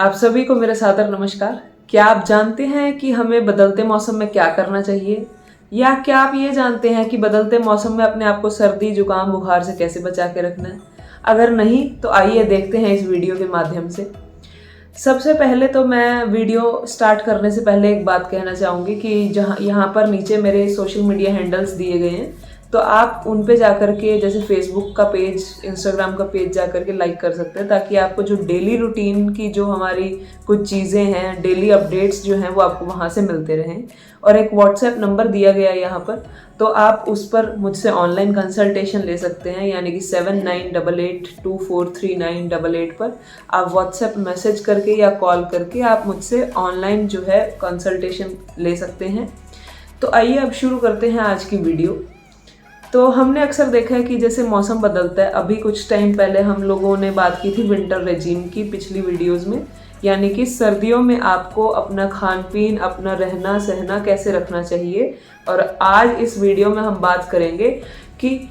आप सभी को मेरा सादर नमस्कार। क्या आप जानते हैं कि हमें बदलते मौसम में क्या करना चाहिए, या क्या आप ये जानते हैं कि बदलते मौसम में अपने आप को सर्दी जुकाम बुखार से कैसे बचा के रखना है? अगर नहीं तो आइए देखते हैं इस वीडियो के माध्यम से। सबसे पहले तो मैं वीडियो स्टार्ट करने से पहले एक बात कहना चाहूँगी कि जहाँ यहाँ पर नीचे मेरे सोशल मीडिया हैंडल्स दिए गए हैं, तो आप उन पे जाकर के जैसे फेसबुक का पेज, इंस्टाग्राम का पेज जाकर के लाइक कर सकते हैं, ताकि आपको जो डेली रूटीन की जो हमारी कुछ चीज़ें हैं, डेली अपडेट्स जो हैं वो आपको वहाँ से मिलते रहें। और एक व्हाट्सएप नंबर दिया गया है यहाँ पर, तो आप उस पर मुझसे ऑनलाइन कंसल्टेशन ले सकते हैं, यानी कि 7988243988 पर आप व्हाट्सएप मैसेज करके या कॉल करके आप मुझसे ऑनलाइन जो है कंसल्टेशन ले सकते हैं। तो आइए अब शुरू करते हैं आज की वीडियो। तो हमने अक्सर देखा है कि जैसे मौसम बदलता है, अभी कुछ टाइम पहले हम लोगों ने बात की थी विंटर रेजिम की पिछली वीडियोस में, यानी कि सर्दियों में आपको अपना खान पीन, अपना रहना सहना कैसे रखना चाहिए। और आज इस वीडियो में हम बात करेंगे कि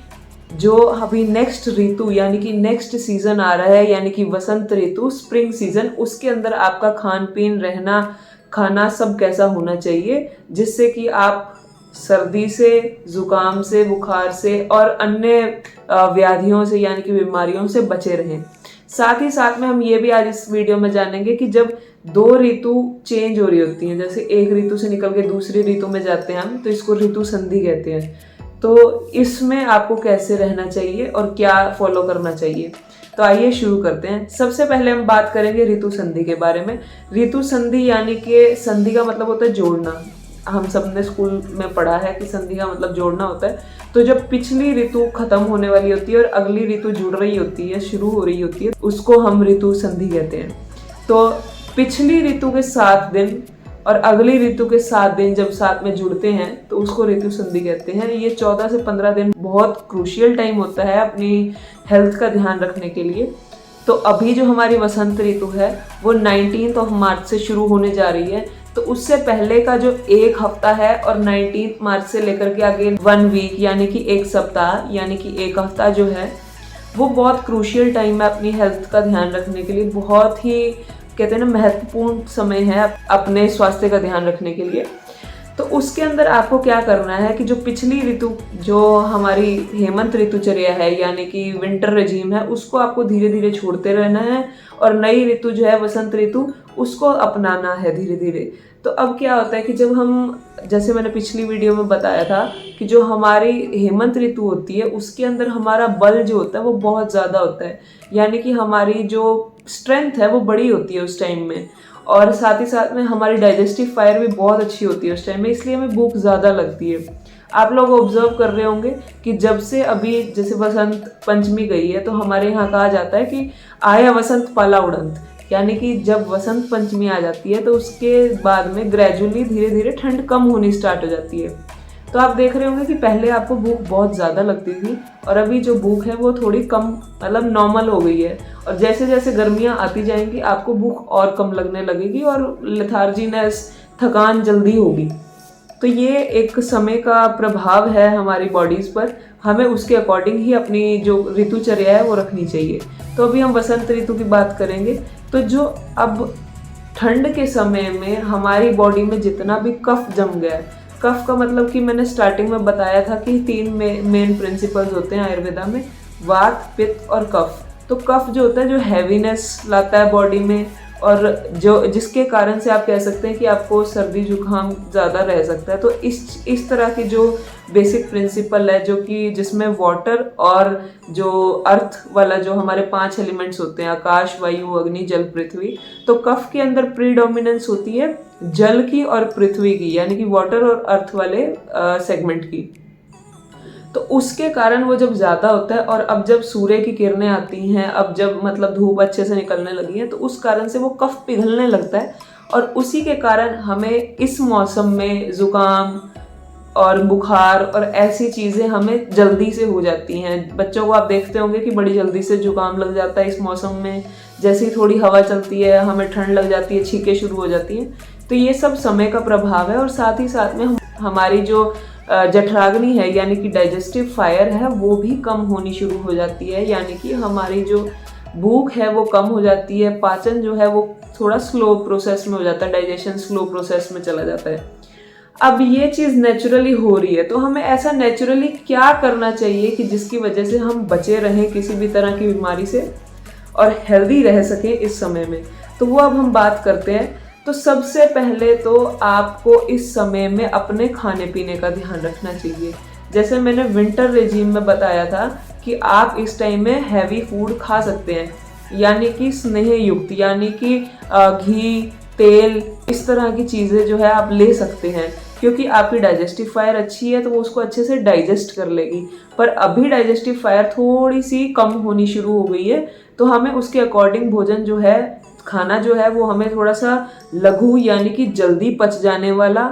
जो अभी नेक्स्ट ऋतु यानी कि नेक्स्ट सीजन आ रहा है, यानी कि वसंत ऋतु, स्प्रिंग सीजन, उसके अंदर आपका खान पीन, रहना खाना सब कैसा होना चाहिए, जिससे कि आप सर्दी से, जुकाम से, बुखार से और अन्य व्याधियों से यानी कि बीमारियों से बचे रहें। साथ ही साथ में हम ये भी आज इस वीडियो में जानेंगे कि जब दो ऋतु चेंज हो रही होती हैं, जैसे एक ऋतु से निकल के दूसरी ऋतु में जाते हैं हम, तो इसको ऋतु संधि कहते हैं। तो इसमें आपको कैसे रहना चाहिए और क्या फॉलो करना चाहिए, तो आइए शुरू करते हैं। सबसे पहले हम बात करेंगे ऋतु संधि के बारे में। ऋतु संधि यानी कि संधि का मतलब होता है जोड़ना। हम सब ने स्कूल में पढ़ा है कि संधि का मतलब जोड़ना होता है। तो जब पिछली ऋतु खत्म होने वाली होती है और अगली ऋतु जुड़ रही होती है, शुरू हो रही होती है, उसको हम ऋतु संधि कहते हैं। तो पिछली ऋतु के 7 दिन और अगली ऋतु के 7 दिन जब साथ में जुड़ते हैं तो उसको ऋतु संधि कहते हैं। ये 14 से 15 दिन बहुत क्रूशियल टाइम होता है अपनी हेल्थ का ध्यान रखने के लिए। तो अभी जो हमारी वसंत ऋतु है वो 19 मार्च से शुरू होने जा रही है। तो उससे पहले का जो एक हफ्ता है और 19 मार्च से लेकर के आगे 1 वीक यानी कि एक सप्ताह यानी कि एक हफ्ता जो है वो बहुत क्रूशियल टाइम है अपनी हेल्थ का ध्यान रखने के लिए। बहुत ही कहते हैं ना, महत्वपूर्ण समय है अपने स्वास्थ्य का ध्यान रखने के लिए। तो उसके अंदर आपको क्या करना है कि जो पिछली ऋतु, जो हमारी हेमंत ऋतुचर्या है यानी कि विंटर रेजिम है, उसको आपको धीरे धीरे छोड़ते रहना है और नई ऋतु जो है वसंत ऋतु, उसको अपनाना है धीरे धीरे। तो अब क्या होता है कि जब हम, जैसे मैंने पिछली वीडियो में बताया था कि जो हमारी हेमंत ऋतु होती है उसके अंदर हमारा बल जो होता है वो बहुत ज़्यादा होता है, यानी कि हमारी जो स्ट्रेंथ है वो बड़ी होती है उस टाइम में। और साथ ही साथ में हमारी डाइजेस्टिव फायर भी बहुत अच्छी होती है उस टाइम में, इसलिए हमें भूख ज़्यादा लगती है। आप लोग ऑब्जर्व कर रहे होंगे कि जब से अभी जैसे वसंत पंचमी गई है तो हमारे यहाँ कहा जाता है कि आया वसंत पाला उड़ंत, यानी कि जब वसंत पंचमी आ जाती है तो उसके बाद में ग्रेजुअली धीरे धीरे ठंड कम होनी स्टार्ट हो जाती है। तो आप देख रहे होंगे कि पहले आपको भूख बहुत ज़्यादा लगती थी और अभी जो भूख है वो थोड़ी कम, मतलब नॉर्मल हो गई है। और जैसे जैसे गर्मियाँ आती जाएंगी आपको भूख और कम लगने लगेगी और लेथार्जीनेस, थकान जल्दी होगी। तो ये एक समय का प्रभाव है हमारी बॉडीज़ पर, हमें उसके अकॉर्डिंग ही अपनी जो ऋतुचर्या है वो रखनी चाहिए। तो अभी हम वसंत ऋतु की बात करेंगे। तो जो अब ठंड के समय में हमारी बॉडी में जितना भी कफ जम गया है, कफ का मतलब कि मैंने स्टार्टिंग में बताया था कि 3 मेन प्रिंसिपल्स होते हैं आयुर्वेदा में, वात, पित्त और कफ। तो कफ जो होता है जो हैवीनेस लाता है बॉडी में, और जो जिसके कारण से आप कह सकते हैं कि आपको सर्दी जुकाम ज़्यादा रह सकता है। तो इस तरह की जो बेसिक प्रिंसिपल है, जो कि जिसमें वाटर और जो अर्थ वाला जो हमारे 5 एलिमेंट्स होते हैं, आकाश, वायु, अग्नि, जल, पृथ्वी, तो कफ के अंदर प्रीडोमिनेंस होती है जल की और पृथ्वी की, यानी कि वाटर और अर्थ वाले सेगमेंट की। तो उसके कारण वो जब ज़्यादा होता है, और अब जब सूर्य की किरणें आती हैं, अब जब मतलब धूप अच्छे से निकलने लगी है, तो उस कारण से वो कफ पिघलने लगता है और उसी के कारण हमें इस मौसम में ज़ुकाम और बुखार और ऐसी चीज़ें हमें जल्दी से हो जाती हैं। बच्चों को आप देखते होंगे कि बड़ी जल्दी से जुकाम लग जाता है इस मौसम में। जैसे ही थोड़ी हवा चलती है हमें ठंड लग जाती है, छींकें शुरू हो जाती हैं। तो ये सब समय का प्रभाव है। और साथ ही साथ में हमारी जो जठराग्नि है यानी कि डाइजेस्टिव फायर है वो भी कम होनी शुरू हो जाती है, यानी कि हमारी जो भूख है वो कम हो जाती है, पाचन जो है वो थोड़ा स्लो प्रोसेस में हो जाता है, डाइजेशन स्लो प्रोसेस में चला जाता है। अब ये चीज़ नेचुरली हो रही है, तो हमें ऐसा नेचुरली क्या करना चाहिए कि जिसकी वजह से हम बचे रहें किसी भी तरह की बीमारी से और हेल्दी रह सकें इस समय में। तो वो अब हम बात करते हैं। तो सबसे पहले तो आपको इस समय में अपने खाने पीने का ध्यान रखना चाहिए। जैसे मैंने विंटर रेजिम में बताया था कि आप इस टाइम में हैवी फूड खा सकते हैं, यानी कि स्नेह युक्त, यानी कि घी, तेल, इस तरह की चीज़ें जो है आप ले सकते हैं, क्योंकि आपकी डाइजेस्टिव फायर अच्छी है तो वो उसको अच्छे से डाइजेस्ट कर लेगी। पर अभी डाइजेस्टिव फायर थोड़ी सी कम होनी शुरू हो गई है, तो हमें उसके अकॉर्डिंग भोजन जो है, खाना जो है वो हमें थोड़ा सा लघु यानी कि जल्दी पच जाने वाला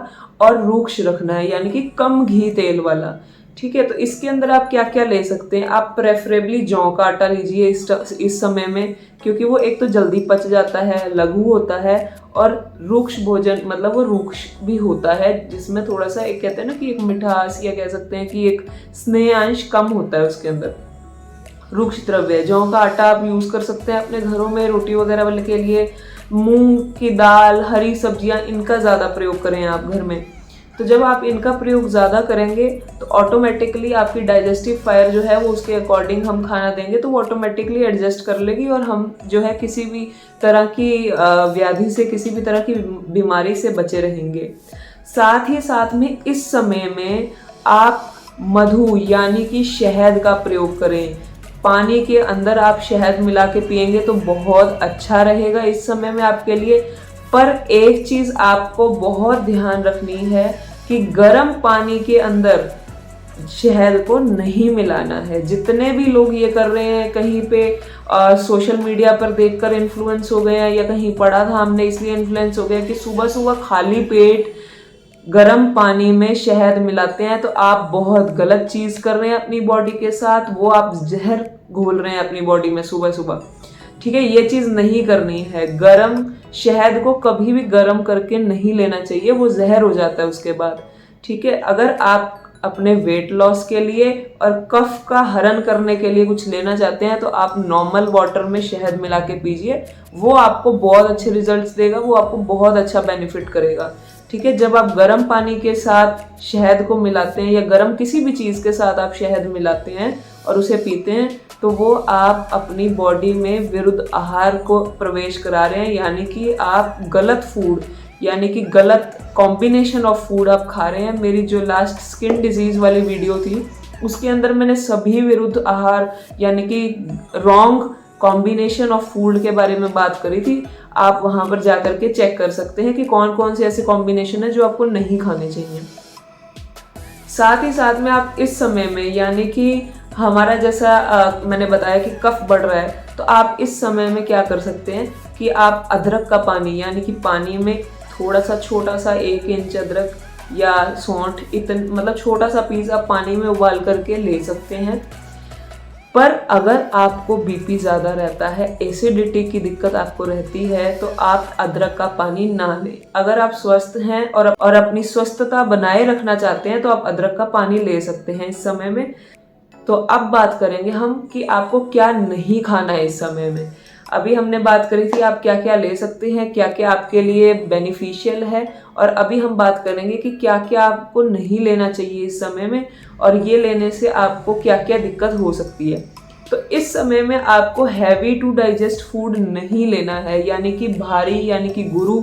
और रूक्ष रखना है, यानी कि कम घी तेल वाला। ठीक है, तो इसके अंदर आप क्या क्या ले सकते हैं? आप प्रेफरेबली जौ का आटा लीजिए इस समय में, क्योंकि वो एक तो जल्दी पच जाता है, लघु होता है और रूक्ष भोजन, मतलब वो रूक्ष भी होता है, जिसमें थोड़ा सा एक कहते हैं ना कि एक मिठास, या कह सकते हैं कि एक स्नेह अंश कम होता है उसके अंदर। रूक्ष द्रव्य जौ का आटा आप यूज़ कर सकते हैं अपने घरों में रोटी वगैरह के लिए। मूंग की दाल, हरी सब्जियां, इनका ज़्यादा प्रयोग करें आप घर में। तो जब आप इनका प्रयोग ज़्यादा करेंगे तो ऑटोमेटिकली आपकी डाइजेस्टिव फायर जो है वो उसके अकॉर्डिंग हम खाना देंगे तो वो ऑटोमेटिकली एडजस्ट कर लेगी, और हम जो है किसी भी तरह की व्याधि से, किसी भी तरह की बीमारी से बचे रहेंगे। साथ ही साथ में इस समय में आप मधु यानी कि शहद का प्रयोग करें। पानी के अंदर आप शहद मिला के पिएंगे तो बहुत अच्छा रहेगा इस समय में आपके लिए। पर एक चीज़ आपको बहुत ध्यान रखनी है कि गर्म पानी के अंदर शहद को नहीं मिलाना है। जितने भी लोग ये कर रहे हैं, कहीं पे सोशल मीडिया पर देखकर इन्फ्लुएंस हो गए हैं, या कहीं पढ़ा था हमने इसलिए इन्फ्लुएंस हो गया कि सुबह सुबह खाली पेट गर्म पानी में शहद मिलाते हैं, तो आप बहुत गलत चीज़ कर रहे हैं अपनी बॉडी के साथ। वो आप जहर घोल रहे हैं अपनी बॉडी में सुबह सुबह। ठीक है, ये चीज़ नहीं करनी है। गरम शहद को कभी भी गर्म करके नहीं लेना चाहिए, वो जहर हो जाता है उसके बाद। ठीक है, अगर आप अपने वेट लॉस के लिए और कफ का हरण करने के लिए कुछ लेना चाहते हैं तो आप नॉर्मल वाटर में शहद मिला के पीजिए, वो आपको बहुत अच्छे रिजल्ट्स देगा, वो आपको बहुत अच्छा बेनिफिट करेगा। ठीक है, जब आप गर्म पानी के साथ शहद को मिलाते हैं या गर्म किसी भी चीज़ के साथ आप शहद मिलाते हैं और उसे पीते हैं, तो वो आप अपनी बॉडी में विरुद्ध आहार को प्रवेश करा रहे हैं, यानी कि आप गलत फूड, यानी कि गलत कॉम्बिनेशन ऑफ फूड आप खा रहे हैं। मेरी जो लास्ट स्किन डिजीज़ वाली वीडियो थी उसके अंदर मैंने सभी विरुद्ध आहार यानी कि रॉन्ग कॉम्बिनेशन ऑफ फूड के बारे में बात करी थी। आप वहाँ पर जा कर के चेक कर सकते हैं कि कौन कौन से ऐसे कॉम्बिनेशन है जो आपको नहीं खाने चाहिए। साथ ही साथ में आप इस समय में, यानी कि हमारा जैसा मैंने बताया कि कफ बढ़ रहा है, तो आप इस समय में क्या कर सकते हैं कि आप अदरक का पानी, यानी कि पानी में थोड़ा सा छोटा सा 1 इंच अदरक या सौंठ, मतलब छोटा सा पीस आप पानी में उबाल करके ले सकते हैं। पर अगर आपको बीपी ज़्यादा रहता है, एसिडिटी की दिक्कत आपको रहती है, तो आप अदरक का पानी ना लें। अगर आप स्वस्थ हैं और अपनी स्वस्थता बनाए रखना चाहते हैं तो आप अदरक का पानी ले सकते हैं इस समय में। तो अब बात करेंगे हम कि आपको क्या नहीं खाना है इस समय में। अभी हमने बात करी थी आप क्या क्या ले सकते हैं, क्या क्या आपके लिए बेनिफिशियल है, और अभी हम बात करेंगे कि क्या क्या आपको नहीं लेना चाहिए इस समय में, और ये लेने से आपको क्या क्या दिक्कत हो सकती है। तो इस समय में आपको हैवी टू डाइजेस्ट फूड नहीं लेना है, यानी कि भारी, यानी कि गुरु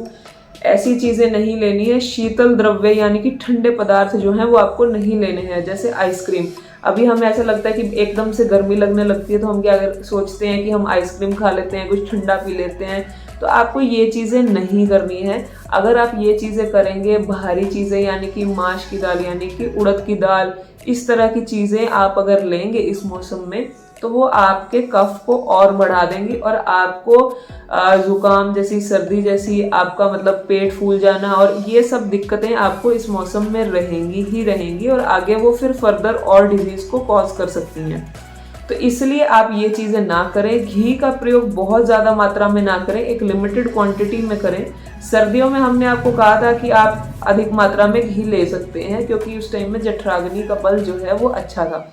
ऐसी चीज़ें नहीं लेनी है। शीतल द्रव्य यानी कि ठंडे पदार्थ जो हैं वो आपको नहीं लेने हैं, जैसे आइसक्रीम। अभी हमें ऐसा लगता है कि एकदम से गर्मी लगने लगती है तो हम क्या सोचते हैं कि हम आइसक्रीम खा लेते हैं, कुछ ठंडा पी लेते हैं। तो आपको ये चीज़ें नहीं करनी है। अगर आप ये चीज़ें करेंगे, भारी चीज़ें यानी कि माश की दाल, यानी कि उड़द की दाल, इस तरह की चीज़ें आप अगर लेंगे इस मौसम में, तो वो आपके कफ को और बढ़ा देंगी और आपको जुकाम जैसी, सर्दी जैसी, आपका मतलब पेट फूल जाना और ये सब दिक्कतें आपको इस मौसम में रहेंगी ही रहेंगी, और आगे वो फिर फर्दर और डिजीज़ को कॉज कर सकती हैं। तो इसलिए आप ये चीज़ें ना करें। घी का प्रयोग बहुत ज़्यादा मात्रा में ना करें, एक लिमिटेड क्वांटिटी में करें। सर्दियों में हमने आपको कहा था कि आप अधिक मात्रा में घी ले सकते हैं, क्योंकि उस टाइम में जठराग्नि का बल जो है वो अच्छा था।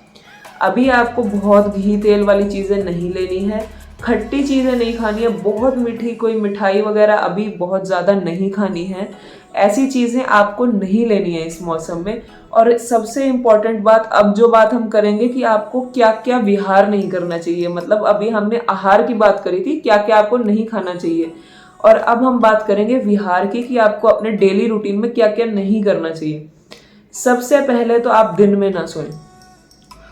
अभी आपको बहुत घी तेल वाली चीज़ें नहीं लेनी है। खट्टी चीज़ें नहीं खानी है, बहुत मीठी कोई मिठाई वगैरह अभी बहुत ज़्यादा नहीं खानी है। ऐसी चीज़ें आपको नहीं लेनी है इस मौसम में। और सबसे इम्पॉर्टेंट बात, अब जो बात हम करेंगे कि आपको क्या क्या विहार नहीं करना चाहिए, मतलब अभी हमने आहार की बात करी थी, क्या क्या आपको नहीं खाना चाहिए, और अब हम बात करेंगे विहार की कि आपको अपने डेली रूटीन में क्या क्या नहीं करना चाहिए। सबसे पहले तो आप दिन में ना सोएं।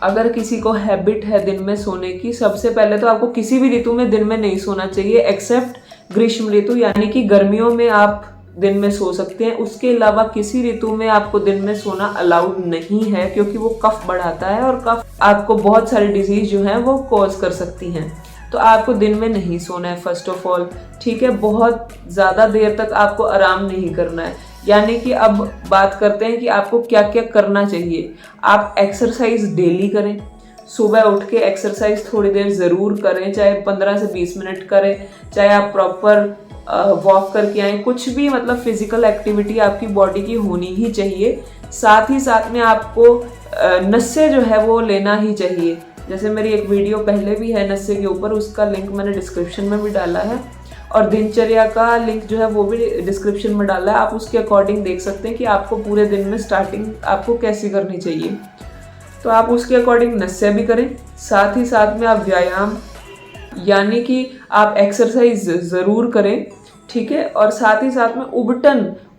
अगर किसी को हैबिट है दिन में सोने की, सबसे पहले तो आपको किसी भी ऋतु में दिन में नहीं सोना चाहिए एक्सेप्ट ग्रीष्म ऋतु, यानी कि गर्मियों में आप दिन में सो सकते हैं। उसके अलावा किसी ऋतु में आपको दिन में सोना अलाउड नहीं है, क्योंकि वो कफ बढ़ाता है और कफ आपको बहुत सारी डिजीज जो है वो कॉज कर सकती हैं। तो आपको दिन में नहीं सोना है फर्स्ट ऑफ ऑल, ठीक है। बहुत ज़्यादा देर तक आपको आराम नहीं करना है। यानी कि अब बात करते हैं कि आपको क्या क्या करना चाहिए। आप एक्सरसाइज डेली करें, सुबह उठ के एक्सरसाइज थोड़ी देर ज़रूर करें, चाहे 15 से 20 मिनट करें, चाहे आप प्रॉपर वॉक करके आएँ, कुछ भी मतलब फिजिकल एक्टिविटी आपकी बॉडी की होनी ही चाहिए। साथ ही साथ में आपको नस्से जो है वो लेना ही चाहिए। जैसे मेरी एक वीडियो पहले भी है नस्से के ऊपर, उसका लिंक मैंने डिस्क्रिप्शन में भी डाला है, और दिनचर्या का लिंक जो है वो भी डिस्क्रिप्शन में डाला है। आप उसके अकॉर्डिंग देख सकते हैं कि आपको पूरे दिन में स्टार्टिंग आपको कैसी करनी चाहिए। तो आप उसके अकॉर्डिंग नस्से भी करें, साथ ही साथ में आप व्यायाम यानी कि आप एक्सरसाइज ज़रूर करें, ठीक है। और साथ ही साथ में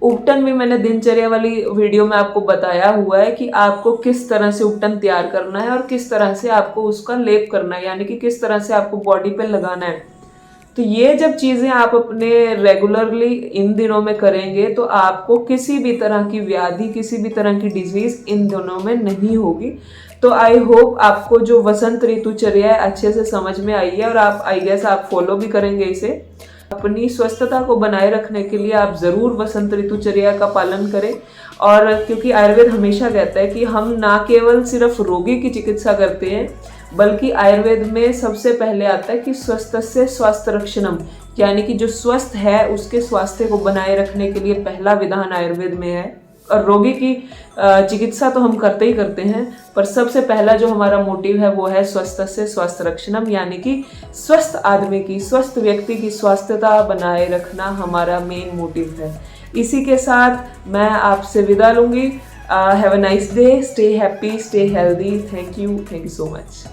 उबटन भी मैंने दिनचर्या वाली वीडियो में आपको बताया हुआ है कि आपको किस तरह से उबटन तैयार करना है और किस तरह से आपको उसका लेप करना है, यानी कि किस तरह से आपको बॉडी पे लगाना है। तो ये जब चीज़ें आप अपने रेगुलरली इन दिनों में करेंगे तो आपको किसी भी तरह की व्याधि, किसी भी तरह की डिजीज इन दिनों में नहीं होगी। तो आई होप आपको जो वसंत ऋतुचर्या है अच्छे से समझ में आई है, और आप आई गेस आप फॉलो भी करेंगे इसे। अपनी स्वस्थता को बनाए रखने के लिए आप ज़रूर वसंत ऋतुचर्या का पालन करें। और क्योंकि आयुर्वेद हमेशा कहता है कि हम ना केवल सिर्फ रोगी की चिकित्सा करते हैं, बल्कि आयुर्वेद में सबसे पहले आता है कि स्वस्थस्य स्वास्थ्य रक्षणम, यानी कि जो स्वस्थ है उसके स्वास्थ्य को बनाए रखने के लिए पहला विधान आयुर्वेद में है। और रोगी की चिकित्सा तो हम करते ही करते हैं, पर सबसे पहला जो हमारा मोटिव है वो है स्वस्थस्य स्वास्थ्य रक्षणम, यानी कि स्वस्थ आदमी की, स्वस्थ व्यक्ति की स्वास्थ्यता बनाए रखना हमारा मेन मोटिव है। इसी के साथ मैं आपसे विदा लूंगी। Have a nice day, stay happy, stay healthy. Thank you so much.